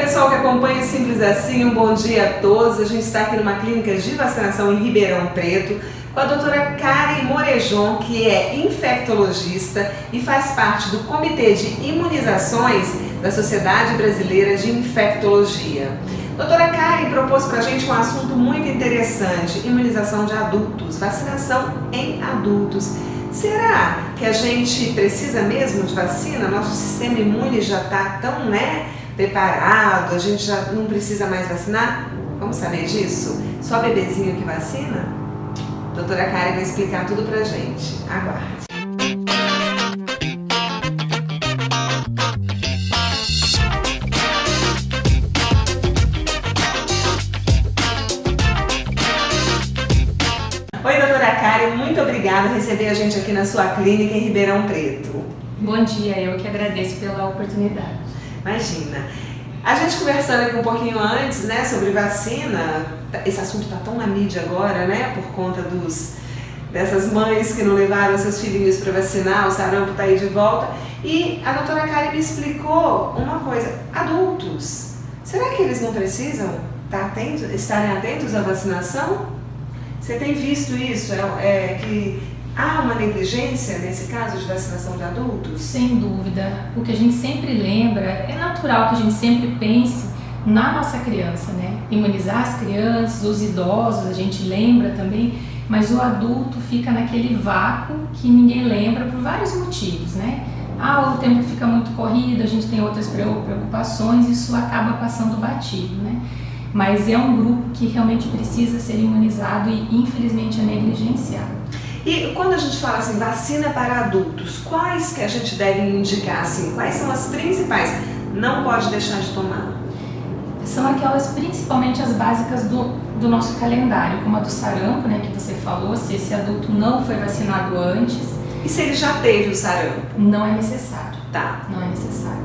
pessoal que acompanha Simples Assim, um bom dia a todos. A gente está aqui numa clínica de vacinação em Ribeirão Preto com a doutora Karen Morejon, que é infectologista e faz parte do Comitê de Imunizações da Sociedade Brasileira de Infectologia. Doutora Karen propôs para a gente um assunto muito interessante: imunização de adultos, vacinação em adultos. Será que a gente precisa mesmo de vacina? Nosso sistema imune já está tão, preparado, a gente já não precisa mais vacinar? Vamos saber disso? Só bebezinho que vacina? Doutora Karen vai explicar tudo pra gente. Aguarde. Oi, doutora Karen, muito obrigada por receber a gente aqui na sua clínica em Ribeirão Preto. Bom dia, eu que agradeço pela oportunidade. Imagina. A gente conversando aqui um pouquinho antes, sobre vacina, esse assunto está tão na mídia agora, por conta dessas mães que não levaram seus filhinhos para vacinar, o sarampo está aí de volta. E a doutora Karen me explicou uma coisa: adultos, será que eles não precisam estarem atentos à vacinação? Você tem visto isso? Que há uma negligência nesse caso de vacinação de adultos? Sem dúvida. O que a gente sempre lembra, é natural que a gente sempre pense na nossa criança, Imunizar as crianças, os idosos, a gente lembra também, mas o adulto fica naquele vácuo que ninguém lembra por vários motivos, o tempo fica muito corrido, a gente tem outras preocupações, isso acaba passando batido, Mas é um grupo que realmente precisa ser imunizado e infelizmente é negligenciado. E quando a gente fala vacina para adultos, quais que a gente deve indicar? Quais são as principais? Não pode deixar de tomar. São aquelas, principalmente as básicas do nosso calendário, como a do sarampo, que você falou, se esse adulto não foi vacinado antes. E se ele já teve o sarampo? Não é necessário. Tá. Não é necessário.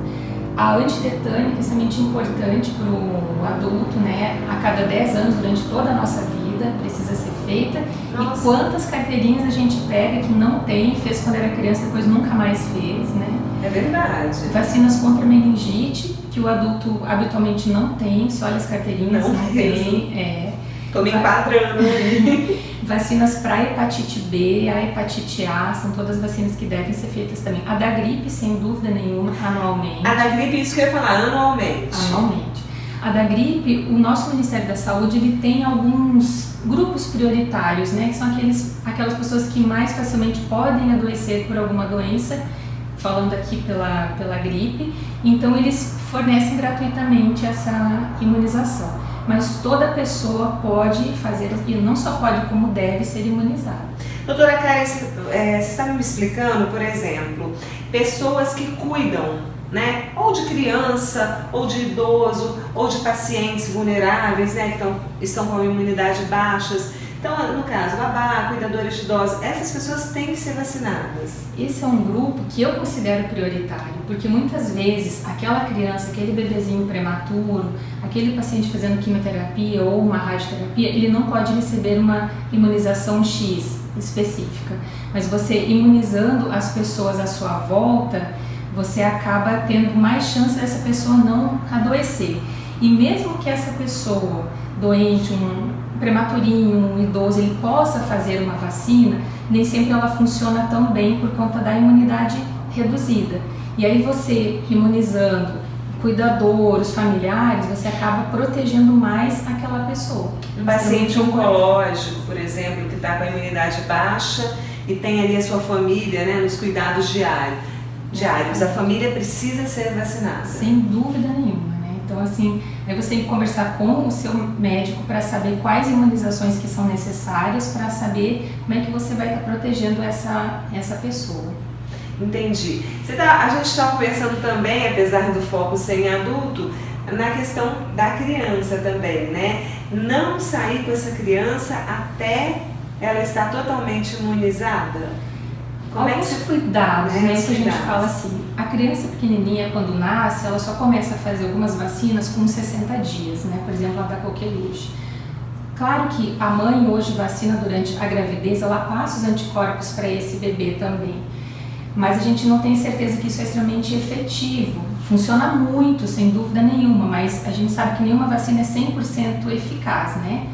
A antitetânica é extremamente importante para o adulto, a cada 10 anos, durante toda a nossa vida, precisa ser feita. Nossa. E quantas carteirinhas a gente pega que não tem, fez quando era criança, depois nunca mais fez, É verdade. Vacinas contra meningite, que o adulto habitualmente não tem, se olha as carteirinhas, não tem. Tô me enquadrando. Vacinas para hepatite B, a hepatite A, são todas vacinas que devem ser feitas também. A da gripe, sem dúvida nenhuma, anualmente. A da gripe, isso que eu ia falar, anualmente. Anualmente. A da gripe, o nosso Ministério da Saúde, ele tem alguns grupos prioritários, que são aquelas pessoas que mais facilmente podem adoecer por alguma doença, falando aqui pela gripe, então eles fornecem gratuitamente essa imunização. Mas toda pessoa pode fazer, e não só pode, como deve ser imunizada. Doutora Karen, você estava me explicando, por exemplo, pessoas que cuidam, ou de criança, ou de idoso, ou de pacientes vulneráveis, que estão com a imunidade baixas. Então, no caso, babá, cuidadores de idosos, essas pessoas têm que ser vacinadas. Esse é um grupo que eu considero prioritário, porque muitas vezes aquela criança, aquele bebezinho prematuro, aquele paciente fazendo quimioterapia ou uma radioterapia, ele não pode receber uma imunização X específica. Mas você imunizando as pessoas à sua volta, você acaba tendo mais chance dessa pessoa não adoecer. E mesmo que essa pessoa doente, um prematurinho, um idoso, ele possa fazer uma vacina, nem sempre ela funciona tão bem por conta da imunidade reduzida. E aí você imunizando o cuidador, os familiares, você acaba protegendo mais aquela pessoa. Um paciente oncológico, por exemplo, que está com a imunidade baixa e tem ali a sua família, nos cuidados diários, a família precisa ser vacinada. Sem dúvida nenhuma. Então, aí você tem que conversar com o seu médico para saber quais imunizações que são necessárias, para saber como é que você vai estar protegendo essa pessoa. Entendi. A gente está conversando também, apesar do foco ser em adulto, na questão da criança também, Não sair com essa criança até ela estar totalmente imunizada. Alguns cuidados, que a gente fala assim, a criança pequenininha quando nasce, ela só começa a fazer algumas vacinas com 60 dias, por exemplo, a da coqueluche. Claro que a mãe hoje vacina durante a gravidez, ela passa os anticorpos para esse bebê também. mas a gente não tem certeza que isso é extremamente efetivo. Funciona muito, sem dúvida nenhuma, mas a gente sabe que nenhuma vacina é 100% eficaz, né?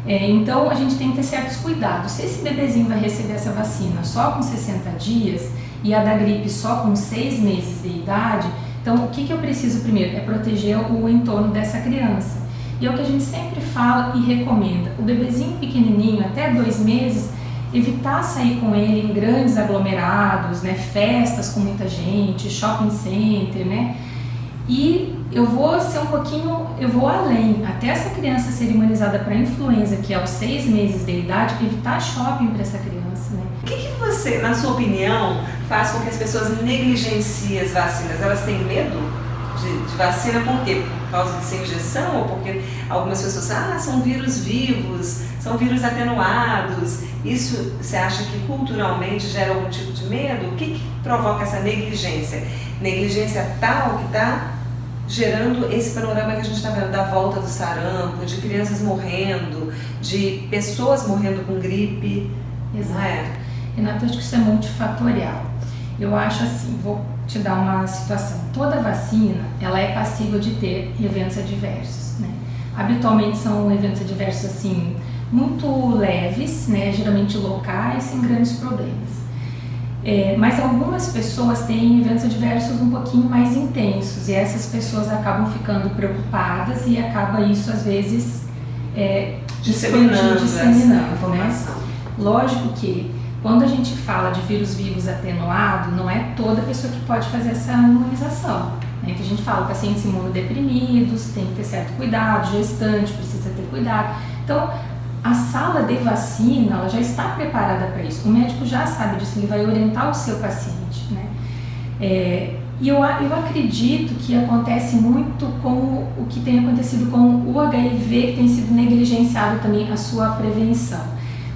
Então a gente tem que ter certos cuidados. Se esse bebezinho vai receber essa vacina só com 60 dias e a da gripe só com 6 meses de idade, então o que eu preciso primeiro? É proteger o entorno dessa criança. E é o que a gente sempre fala e recomenda. O bebezinho pequenininho, até 2 meses, evitar sair com ele em grandes aglomerados, né, festas com muita gente, shopping center, né? E eu vou ser eu vou além, até essa criança ser imunizada para influenza, que é aos 6 meses de idade, evitar shopping para essa criança, né? O que você, na sua opinião, faz com que as pessoas negligenciem as vacinas? Elas têm medo de vacina por quê? Por causa de ser injeção ou porque algumas pessoas são vírus vivos, são vírus atenuados? Isso você acha que culturalmente gera algum tipo de medo? O que provoca essa negligência? Negligência tal que está gerando esse panorama que a gente está vendo da volta do sarampo, de crianças morrendo, de pessoas morrendo com gripe. Exato. Renato, acho que isso é multifatorial. Eu acho assim, vou te dar uma situação. Toda vacina, ela é passível de ter eventos adversos, né? Habitualmente são eventos adversos assim, muito leves, né? Geralmente locais, sem grandes problemas. Mas algumas pessoas têm eventos adversos um pouquinho mais intensos e essas pessoas acabam ficando preocupadas e acaba isso às vezes disseminando né? Lógico que quando a gente fala de vírus vivos atenuado, não é toda pessoa que pode fazer essa imunização, né? Então a gente fala pacientes imunodeprimidos, tem que ter certo cuidado, gestante precisa ter cuidado. Então a sala de vacina, ela já está preparada para isso. O médico já sabe disso, ele vai orientar o seu paciente, né? E eu acredito que acontece muito com o que tem acontecido com o HIV, que tem sido negligenciado também a sua prevenção.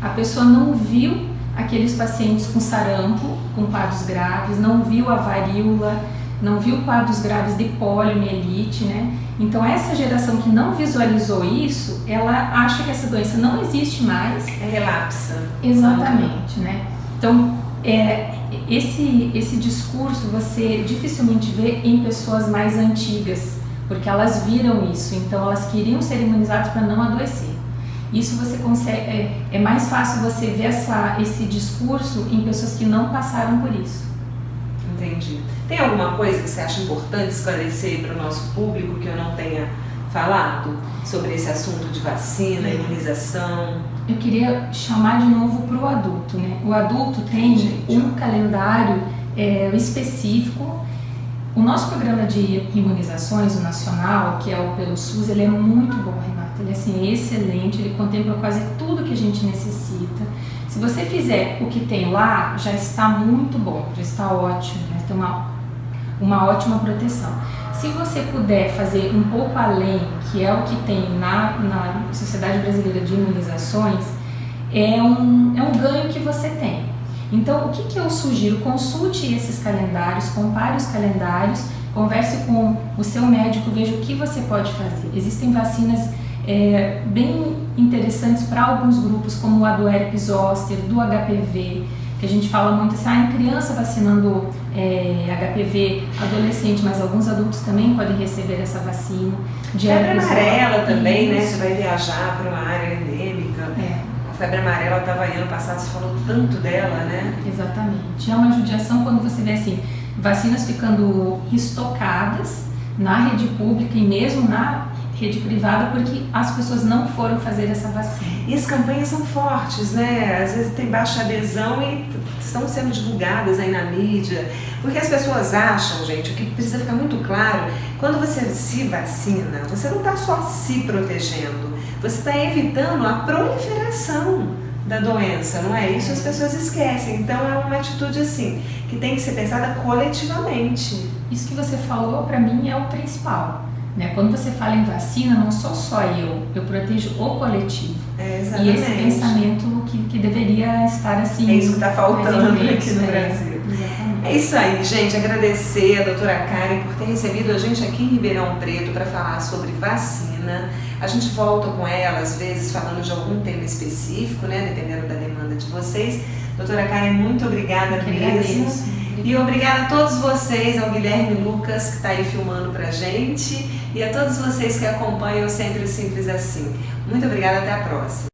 A pessoa não viu aqueles pacientes com sarampo, com quadros graves, não viu a varíola, não viu quadros graves de poliomielite, né? Então essa geração que não visualizou isso, ela acha que essa doença não existe mais. Relapsa. Exatamente, né? Então esse discurso você dificilmente vê em pessoas mais antigas, porque elas viram isso, então elas queriam ser imunizadas para não adoecer. Isso você consegue, é mais fácil você ver esse discurso em pessoas que não passaram por isso. Entendi. Tem alguma coisa que você acha importante esclarecer para o nosso público que eu não tenha falado sobre esse assunto de vacina, imunização? Eu queria chamar de novo para o adulto, né? O adulto tem um calendário específico. O nosso programa de imunizações, o nacional, que é o pelo SUS, ele é muito bom, Renata. Ele é assim, excelente, ele contempla quase tudo que a gente necessita. Se você fizer o que tem lá, já está muito bom, já está ótimo, né? Tem uma ótima proteção. Se você puder fazer um pouco além, que é o que tem na Sociedade Brasileira de Imunizações, é um ganho que você tem. Então, o que eu sugiro? Consulte esses calendários, compare os calendários, converse com o seu médico, veja o que você pode fazer. Existem vacinas bem interessantes para alguns grupos, como a do herpes zoster, do HPV, que a gente fala muito assim, em criança vacinando HPV, adolescente, mas alguns adultos também podem receber essa vacina. Febre amarela também, né? Você vai viajar para uma área endêmica. A febre amarela estava aí ano passado, você falou tanto dela, né? Exatamente. É uma judiação quando você vê assim, vacinas ficando estocadas na rede pública e mesmo na rede privada, porque as pessoas não foram fazer essa vacina. E as campanhas são fortes, né? Às vezes tem baixa adesão e estão sendo divulgadas aí na mídia, porque as pessoas acham, gente, o que precisa ficar muito claro, quando você se vacina, você não está só se protegendo, você está evitando a proliferação da doença, não é? Isso as pessoas esquecem, então é uma atitude assim, que tem que ser pensada coletivamente. Isso que você falou, para mim, é o principal. Né? Quando você fala em vacina, não sou só eu protejo o coletivo. Exatamente. E esse pensamento que deveria estar assim. É isso que está faltando aqui no Brasil. Exatamente. É isso aí, gente. Agradecer a doutora Karen por ter recebido a gente aqui em Ribeirão Preto para falar sobre vacina. A gente volta com ela, às vezes, falando de algum tema específico, né? Dependendo da demanda de vocês. Doutora Karen, muito obrigada mesmo. E obrigada a todos vocês, ao Guilherme Lucas, que está aí filmando pra gente, e a todos vocês que acompanham Sempre Simples Assim. Muito obrigada, até a próxima.